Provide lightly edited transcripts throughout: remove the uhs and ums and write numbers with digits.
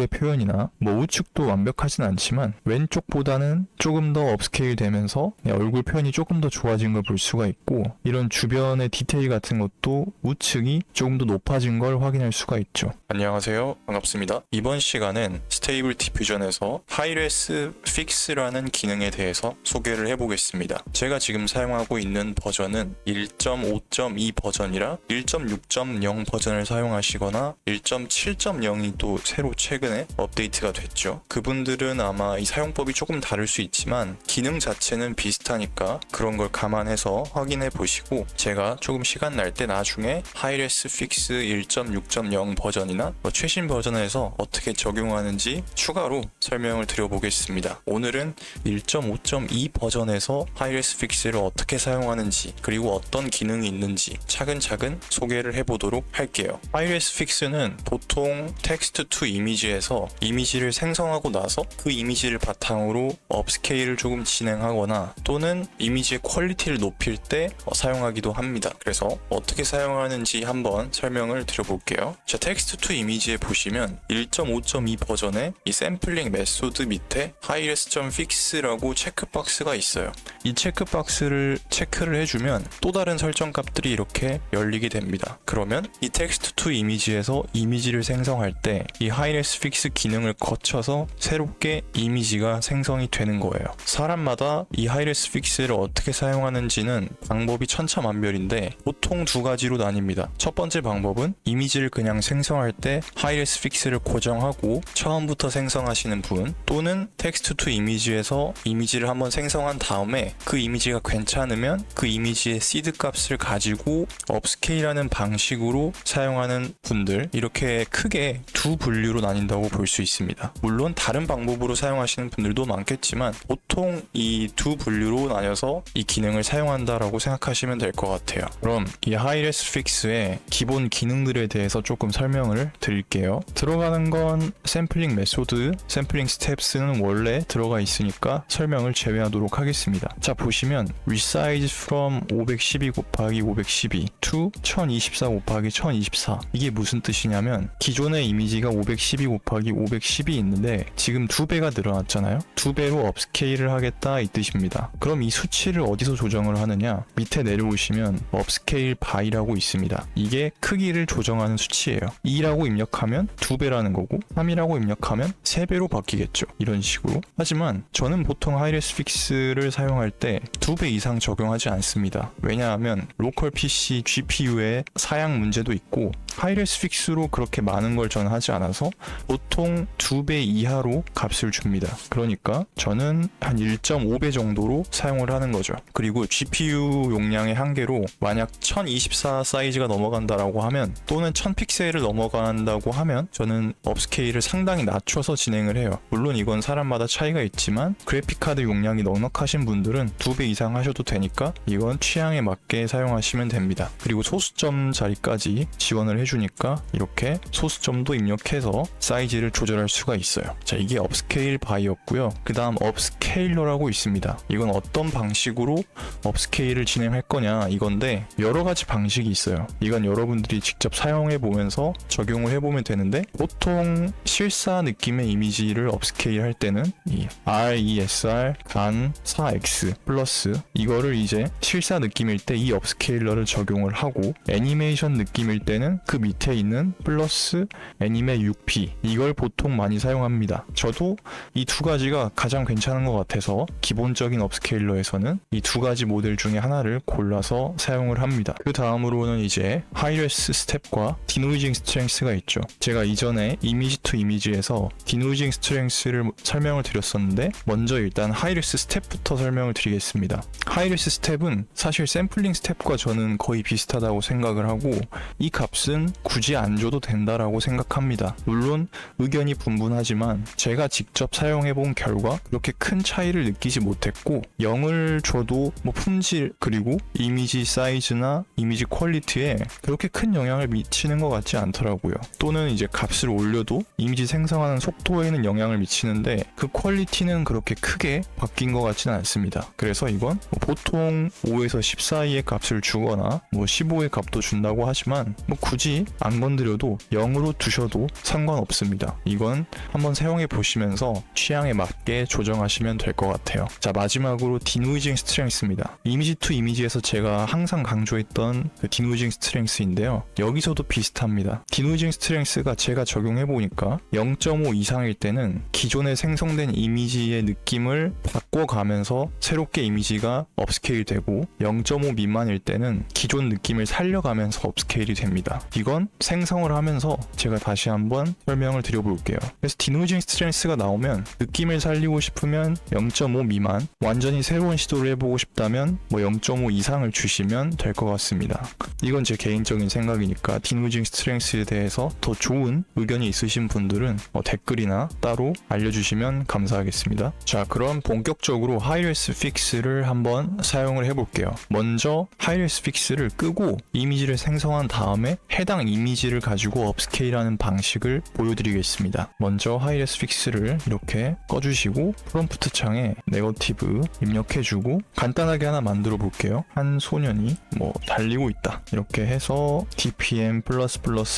표현이나 우측도 완벽하진 않지만 왼쪽보다는 조금 더 업스케일 되면서 얼굴 표현이 조금 더 좋아진 걸 볼 수가 있고, 이런 주변의 디테일 같은 것도 우측이 조금 더 높아진 걸 확인할 수가 있죠. 안녕하세요, 반갑습니다. 이번 시간은 스테이블 디퓨전에서 하이레스 픽스라는 기능에 대해서 소개를 해보겠습니다. 제가 지금 사용하고 있는 버전은 1.5.2 버전이라 1.6.0 버전을 사용하시거나 1.7.0이 또 새로 최근에 업데이트가 됐죠. 그분들은 아마 이 사용법이 조금 다를 수 있지만 기능 자체는 비슷하니까 그런 걸 감안해서 확인해 보시고, 제가 조금 시간 날 때 나중에 하이레스 픽스 1.6.0 버전이나 최신 버전에서 어떻게 적용하는지 추가로 설명을 드려보겠습니다. 오늘은 1.5.2 버전에서 하이레스 픽스를 어떻게 사용하는지, 그리고 어떤 기능이 있는지 차근차근 소개를 해보도록 할게요. 하이레스 픽스는 보통 텍스트 투 이미지에서 이미지를 생성하고 나서 그 이미지를 바탕으로 업스케일을 조금 진행하거나 또는 이미지의 퀄리티를 높일 때 사용하기도 합니다. 그래서 어떻게 사용하는지 한번 설명을 드려볼게요. 자, 텍스트 투 이미지에 보시면 1.5.2 버전의 이 샘플링 메소드 밑에 highres.fix라고 체크박스가 있어요. 이 체크박스를 체크를 해주면 또 다른 설정값들이 이렇게 열리게 됩니다. 그러면 이 텍스트 투 이미지에서 이미지를 생성할 때 이 highres.fix 기능을 거쳐서 새롭게 이미지가 생성이 되는 거예요. 사람마다 이 highres.fix를 어떻게 사용하는지는 방법이 천차만별인데 보통 두 가지로 나뉩니다. 첫 번째 방법은 이미지를 그냥 생성할 때 highres.fix를 고정하고 처음부터 생성하시는 분, 또는 텍스트 투 이미지에서 이미지를 한번 생성한 다음에 그 이미지가 괜찮으면 그 이미지의 시드 값을 가지고 업스케일하는 방식으로 사용하는 분들, 이렇게 크게 두 분류로 나뉜다고 볼 수 있습니다. 물론 다른 방법으로 사용하시는 분들도 많겠지만 보통 이 두 분류로 나뉘어서 이 기능을 사용한다라고 생각하시면 될 것 같아요. 그럼 이 highres.fix의 기본 기능들에 대해서 조금 설명을 드릴게요. 들어가는 건 샘플링 메소드, 샘플링 스텝스는 원래 들어가 있으니까 설명을 제외하도록 하겠습니다. 자, 보시면 resize from 512 곱하기 512 to 1024 곱하기 1024, 이게 무슨 뜻이냐면 기존의 이미지가 512 곱하기 510이 있는데 지금 2배가 늘어났잖아요. 2배로 업스케일을 하겠다 이 뜻입니다. 그럼 이 수치를 어디서 조정을 하느냐? 밑에 내려오시면 업스케일 바이라고 있습니다. 이게 크기를 조정하는 수치예요. 2라고 입력하면 2배라는 거고 3이라고 입력하면 3배로 바뀌겠죠. 이런 식으로. 하지만 저는 보통 highres.fix를 사용할 때 2배 이상 적용하지 않습니다. 왜냐하면 로컬 PC GPU의 사양 문제도 있고 highres.fix로 그렇게 많은 걸 저는 하지 않아서 보통 2배 이하로 값을 줍니다. 그러니까 저는 한 1.5배 정도로 사용을 하는 거죠. 그리고 GPU 용량의 한계로 만약 1024 사이즈가 넘어간다라고 하면, 또는 1000픽셀을 넘어간다고 하면 저는 업스케일을 상당히 낮춰서 진행을 해요. 물론 이건 사람마다 차이가 있지만 그래픽카드 용량이 넉넉하신 분들은 2배 이상 하셔도 되니까 이건 취향에 맞게 사용하시면 됩니다. 그리고 소수점 자리까지 지원을 해주니까 이렇게 소수점도 입력해서 사이즈를 조절할 수가 있어요. 자, 이게 업스케일 바이였고요. 그 다음 업스케일러라고 있습니다. 이건 어떤 방식으로 업스케일을 진행할 거냐 이건데, 여러 가지 방식이 있어요. 이건 여러분들이 직접 사용해 보면서 적용을 해보면 되는데, 보통 실사 느낌의 이미지를 업스케일 할 때는 이 RESR 간 4X 플러스 이거를 이제 실사 느낌일 때 이 업스케일러를 적용을 하고, 애니메이션 느낌일 때는 그 밑에 있는 플러스 애니메 6P, 이걸 보통 많이 사용합니다. 저도 이 두 가지가 가장 괜찮은 것 같아서 기본적인 업스케일러에서는 이 두 가지 모델 중에 하나를 골라서 사용을 합니다. 그 다음으로는 이제 하이레스 스텝과 디노이징 스트렝스가 있죠. 제가 이전에 이미지 투 이미지에서 디노이징 스트렝스를 설명을 드렸었는데, 먼저 일단 하이레스 스텝부터 설명을 드리겠습니다. 하이레스 스텝은 사실 샘플링 스텝과 저는 거의 비슷하다고 생각을 하고, 이 값은 굳이 안 줘도 된다라고 생각합니다. 물론 의견이 분분하지만 제가 직접 사용해본 결과 그렇게 큰 차이를 느끼지 못했고, 0을 줘도 품질 그리고 이미지 사이즈나 이미지 퀄리티에 그렇게 큰 영향을 미치는 것 같지 않더라고요. 또는 이제 값을 올려도 이미지 생성하는 속도에는 영향을 미치는데 그 퀄리티는 그렇게 크게 바뀐 것 같지는 않습니다. 그래서 이건 보통 5에서 10 사이의 값을 주거나 15의 값도 준다고 하지만 굳이 안 건드려도 0으로 두셔도 상관없습니다. 겁니다. 이건 한번 사용해 보시면서 취향에 맞게 조정하시면 될 것 같아요. 자, 마지막으로 디노이징 스트렝스입니다. 이미지 투 이미지에서 제가 항상 강조했던 그 디노이징 스트렝스인데요. 여기서도 비슷합니다. 디노이징 스트렝스가 제가 적용해 보니까 0.5 이상일 때는 기존에 생성된 이미지의 느낌을 바꿔가면서 새롭게 이미지가 업스케일 되고 0.5 미만일 때는 기존 느낌을 살려가면서 업스케일이 됩니다. 이건 생성을 하면서 제가 다시 한번 설명을 드려볼게요. 그래서 디노이징 스트렝스가 나오면 느낌을 살리고 싶으면 0.5 미만, 완전히 새로운 시도를 해보고 싶다면 뭐 0.5 이상을 주시면 될 것 같습니다. 이건 제 개인적인 생각이니까 디노이징 스트렝스에 대해서 더 좋은 의견이 있으신 분들은 댓글이나 따로 알려주시면 감사하겠습니다. 자, 그럼 본격적으로 하이레스 픽스를 한번 사용을 해볼게요. 먼저 하이레스 픽스를 끄고 이미지를 생성한 다음에 해당 이미지를 가지고 업스케일하는 방식을 보여드리겠습니다. 먼저 하이레스 픽스를 이렇게 꺼주시고 프롬프트 창에 네거티브 입력해주고 간단하게 하나 만들어 볼게요. 한 소년이 뭐 달리고 있다 이렇게 해서 dpm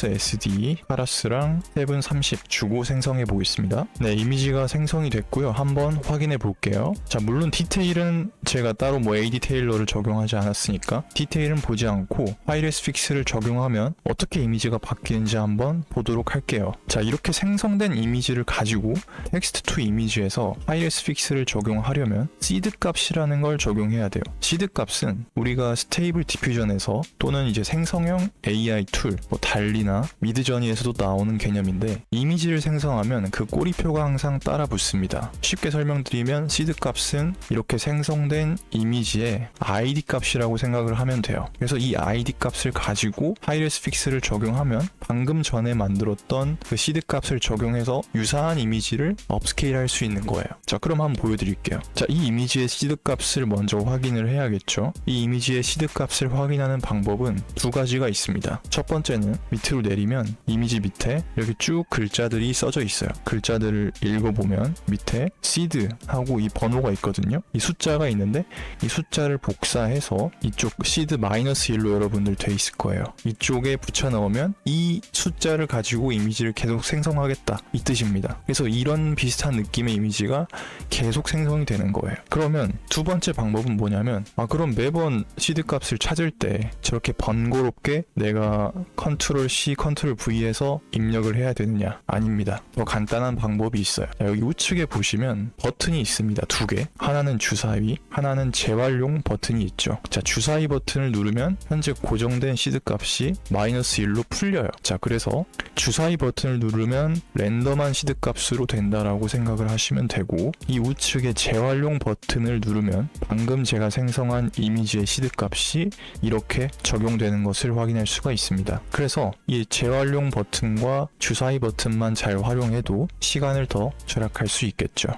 sd 파라스랑 730 주고 생성해 보겠습니다. 네, 이미지가 생성이 됐고요. 한번 확인해 볼게요. 자, 물론 디테일은 제가 따로 뭐 AD 테일러를 적용하지 않았으니까 디테일은 보지 않고 하이레스 픽스를 적용하면 어떻게 이미지가 바뀌는지 한번 보도록 할게요. 자, 이렇게 생성된 이미지를 가지고 텍스트 투 이미지에서 하이레스 픽스를 적용하려면 시드 값이라는 걸 적용해야 돼요. 시드 값은 우리가 스테이블 디퓨전에서 또는 이제 생성형 AI 툴, 뭐 달리나 미드저니에서도 나오는 개념인데 이미지를 생성하면 그 꼬리표가 항상 따라 붙습니다. 쉽게 설명드리면 시드 값은 이렇게 생성된 이미지의 ID 값이라고 생각을 하면 돼요. 그래서 이 ID 값을 가지고 하이레스 픽스를 적용하면 방금 전에 만들었던 그 시드 값을 적용해서 유사한 이미지를 업스케일 할 수 있는 거예요. 자, 그럼 한번 보여드릴게요. 자, 이 이미지의 시드 값을 먼저 확인을 해야겠죠. 이 이미지의 시드 값을 확인하는 방법은 두 가지가 있습니다. 첫 번째는 밑으로 내리면 이미지 밑에 이렇게 쭉 글자들이 써져 있어요. 글자들을 읽어보면 밑에 시드 하고 이 번호가 있거든요. 이 숫자가 있는데 이 숫자를 복사해서 이쪽 시드 -1로 여러분들 돼 있을 거예요. 이쪽에 붙여 넣으면 이 숫자를 가지고 이미지를 계속 생성하겠다 이 뜻입니다. 그래서 이런 비슷한 느낌의 이미지가 계속 생성이 되는 거예요. 그러면 두 번째 방법은 뭐냐면 그럼 매번 시드 값을 찾을 때 저렇게 번거롭게 내가 컨트롤 C, 컨트롤 V에서 입력을 해야 되느냐? 아닙니다. 더 간단한 방법이 있어요. 자, 여기 우측에 보시면 버튼이 있습니다. 두 개. 하나는 주사위, 하나는 재활용 버튼이 있죠. 자, 주사위 버튼을 누르면 현재 고정된 시드 값이 -1로 풀려요. 자, 그래서 주사위 버튼을 누르면 랜덤한 시드 값으로 된다라고 생각을 하시면 되고 이 우측에 재활용 버튼을 누르면 방금 제가 생성한 이미지의 시드 값이 이렇게 적용되는 것을 확인할 수가 있습니다. 그래서 이 재활용 버튼과 주사위 버튼만 잘 활용해도 시간을 더 절약할 수 있겠죠.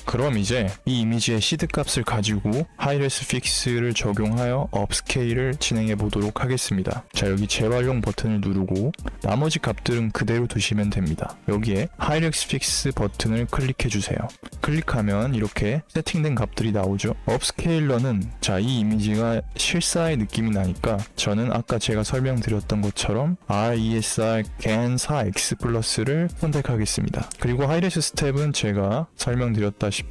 그럼 이제 이 이미지의 시드 값을 가지고 하이레스 픽스를 적용하여 업스케일을 진행해 보도록 하겠습니다. 자, 여기 재활용 버튼을 누르고 나머지 값들은 그대로 두시면 됩니다. 여기에 하이레스 픽스 버튼을 클릭해 주세요. 클릭하면 이렇게 세팅된 값들이 나오죠. 업스케일러는 자, 이 이미지가 실사의 느낌이 나니까 저는 아까 제가 설명드렸던 것처럼 RESR GAN 4X 플러스를 선택하겠습니다. 그리고 하이레스 스텝은 제가 설명드렸다시피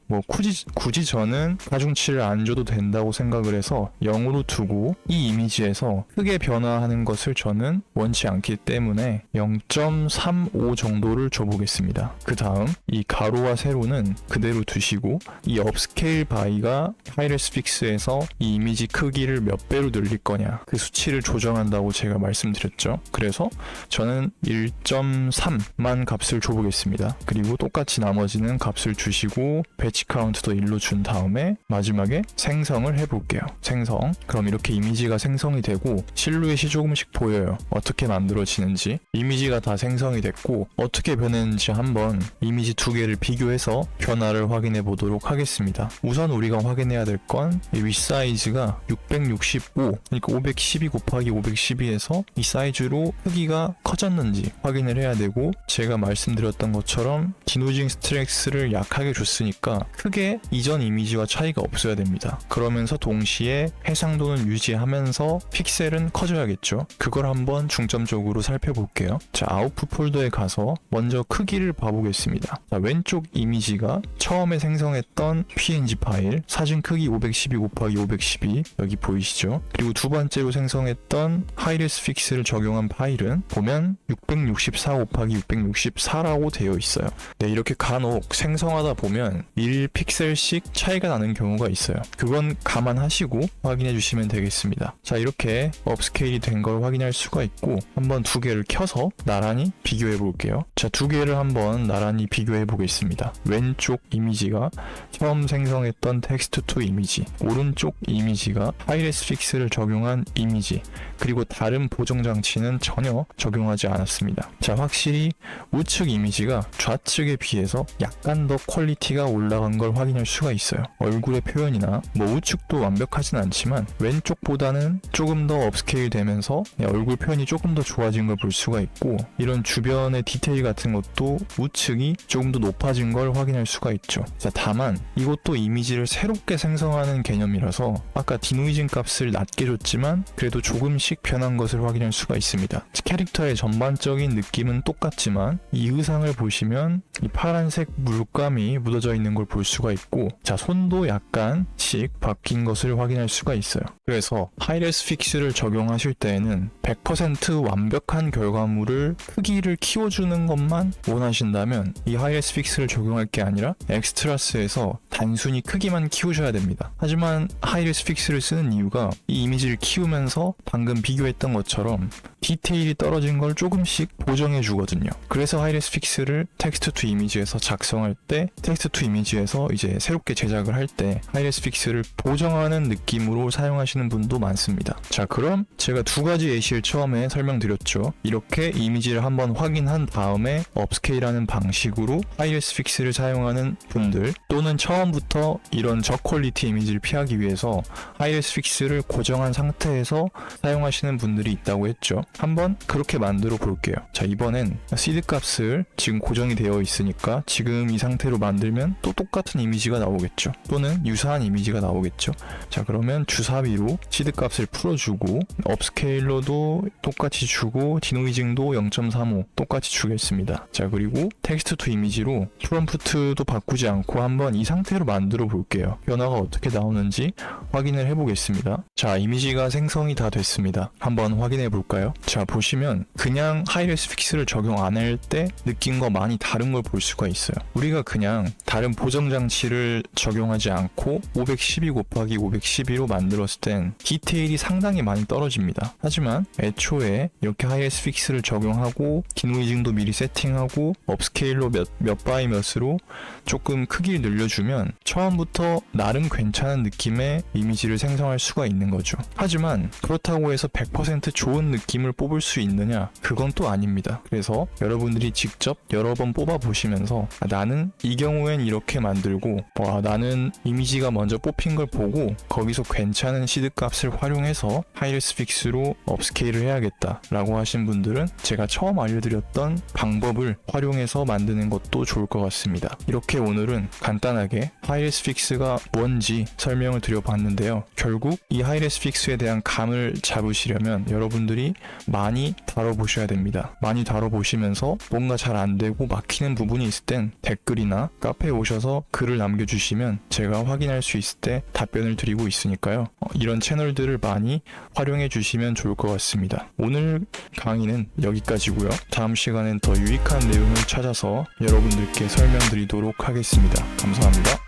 뭐 굳이 저는 가중치를 안 줘도 된다고 생각을 해서 0으로 두고 이 이미지에서 크게 변화하는 것을 저는 원치 않기 때문에 0.35 정도를 줘보겠습니다. 그 다음 이 가로와 세로는 그대로 두시고 이 업스케일 바이가 하이레스 픽스에서 이 이미지 크기를 몇 배로 늘릴 거냐 그 수치를 조정한다고 제가 말씀드렸죠. 그래서 저는 1.3만 값을 줘보겠습니다. 그리고 똑같이 나머지는 값을 주시고 배치 카운트도 1로 준 다음에 마지막에 생성을 해볼게요. 생성. 그럼 이렇게 이미지가 생성이 되고 실루엣이 조금씩 보여요. 어떻게 만들어지는지. 이미지가 다 생성이 됐고 어떻게 변했는지 한번 이미지 두 개를 비교해서 변화를 확인해 보도록 하겠습니다. 우선 우리가 확인해야 될 건 이 윗사이즈가 665 그러니까 512 곱하기 512에서 이 사이즈로 크기가 커졌는지 확인을 해야 되고 제가 말씀드렸던 것처럼 디노이징 스트렝스를 약하게 줬습니다. 줬으니까 크게 이전 이미지와 차이가 없어야 됩니다. 그러면서 동시에 해상도는 유지하면서 픽셀은 커져야겠죠. 그걸 한번 중점적으로 살펴볼게요. 자, 아웃풋 폴더에 가서 먼저 크기를 봐보겠습니다. 자, 왼쪽 이미지가 처음에 생성했던 PNG 파일, 사진 크기 512 곱하기 512 여기 보이시죠? 그리고 두 번째로 생성했던 하이레스 픽스를 적용한 파일은 보면 664 곱하기 664라고 되어 있어요. 네, 이렇게 간혹 생성하다 보면 1픽셀씩 차이가 나는 경우가 있어요. 그건 감안하시고 확인해 주시면 되겠습니다. 자, 이렇게 업스케일이 된 걸 확인할 수가 있고 한번 두 개를 켜서 나란히 비교해 볼게요. 자, 두 개를 한번 나란히 비교해 보겠습니다. 왼쪽 이미지가 처음 생성했던 텍스트 투 이미지, 오른쪽 이미지가 하이레스 픽스를 적용한 이미지, 그리고 다른 보정 장치는 전혀 적용하지 않았습니다. 자, 확실히 우측 이미지가 좌측에 비해서 약간 더 퀄리티가 올라간 걸 확인할 수가 있어요. 얼굴의 표현이나 뭐 우측도 완벽하진 않지만 왼쪽보다는 조금 더 업스케일 되면서 얼굴 표현이 조금 더 좋아진 걸 볼 수가 있고, 이런 주변의 디테일 같은 것도 우측이 조금 더 높아진 걸 확인할 수가 있죠. 자, 다만 이것도 이미지를 새롭게 생성하는 개념이라서 아까 디노이징 값을 낮게 줬지만 그래도 조금씩 변한 것을 확인할 수가 있습니다. 캐릭터의 전반적인 느낌은 똑같지만 이 의상을 보시면 이 파란색 물감이 묻어져 있는 걸 볼 수가 있고, 자, 손도 약간씩 바뀐 것을 확인할 수가 있어요. 그래서 하이레스 픽스를 적용하실 때에는 100% 완벽한 결과물을 크기를 키워주는 것만 원하신다면 이 하이레스 픽스를 적용할 게 아니라 엑스트라스에서 단순히 크기만 키우셔야 됩니다. 하지만 하이레스 픽스를 쓰는 이유가 이 이미지를 키우면서 방금 비교했던 것처럼 디테일이 떨어진 걸 조금씩 보정해 주거든요. 그래서 하이레스 픽스를 텍스트 투 이미지에서 작성할 때, 텍스트 투 이미지에서 이제 새롭게 제작을 할 때 하이레스 픽스를 보정하는 느낌으로 사용하시는 분도 많습니다. 자, 그럼 제가 두 가지 예시를 처음에 설명드렸죠. 이렇게 이미지를 한번 확인한 다음에 업스케일하는 방식으로 하이레스 픽스를 사용하는 분들, 또는 처음부터 이런 저퀄리티 이미지를 피하기 위해서 하이레스 픽스를 고정한 상태에서 사용하시는 분들이 있다고 했죠. 한번 그렇게 만들어 볼게요. 자, 이번엔 시드 값을 지금 고정이 되어 있으니까 지금 이 상태로 만들면 또 똑같은 이미지가 나오겠죠. 또는 유사한 이미지가 나오겠죠. 자, 그러면 주사위로 시드 값을 풀어주고 업스케일러도 똑같이 주고 디노이징도 0.35 똑같이 주겠습니다. 자, 그리고 텍스트 투 이미지로 프롬프트도 바꾸지 않고 한번 이 상태로 만들어 볼게요. 변화가 어떻게 나오는지 확인을 해 보겠습니다. 자, 이미지가 생성이 다 됐습니다. 한번 확인해 볼까요? 자, 보시면 그냥 하이레스 픽스를 적용 안 할 때 느낌과 많이 다른 걸 볼 수가 있어요. 우리가 그냥 다른 보정 장치를 적용하지 않고 512 곱하기 512로 만들었을 땐 디테일이 상당히 많이 떨어집니다. 하지만 애초에 이렇게 하이레스 픽스를 적용하고 디노이징도 미리 세팅하고 업스케일로 몇 바이 몇으로 조금 크기를 늘려주면 처음부터 나름 괜찮은 느낌의 이미지를 생성할 수가 있는 거죠. 하지만 그렇다고 해서 100% 좋은 느낌을 뽑을 수 있느냐? 그건 또 아닙니다. 그래서 여러분들이 직접 여러 번 뽑아 보시면서 나는 이 경우엔 이렇게 만들고 나는 이미지가 먼저 뽑힌 걸 보고 거기서 괜찮은 시드 값을 활용해서 하이레스 픽스로 업스케일을 해야겠다 라고 하신 분들은 제가 처음 알려드렸던 방법을 활용해서 만드는 것도 좋을 것 같습니다. 이렇게 오늘은 간단하게 하이레스 픽스가 뭔지 설명을 드려봤는데요. 결국 이 하이레스 픽스에 대한 감을 잡으시려면 여러분들이 많이 다뤄보셔야 됩니다. 많이 다뤄보시면서 뭔가 잘 안되고 막히는 부분이 있을 땐 댓글이나 카페에 오셔서 글을 남겨주시면 제가 확인할 수 있을 때 답변을 드리고 있으니까요. 이런 채널들을 많이 활용해 주시면 좋을 것 같습니다. 오늘 강의는 여기까지고요. 다음 시간엔 더 유익한 내용을 찾아서 여러분들께 설명드리도록 하겠습니다. 감사합니다.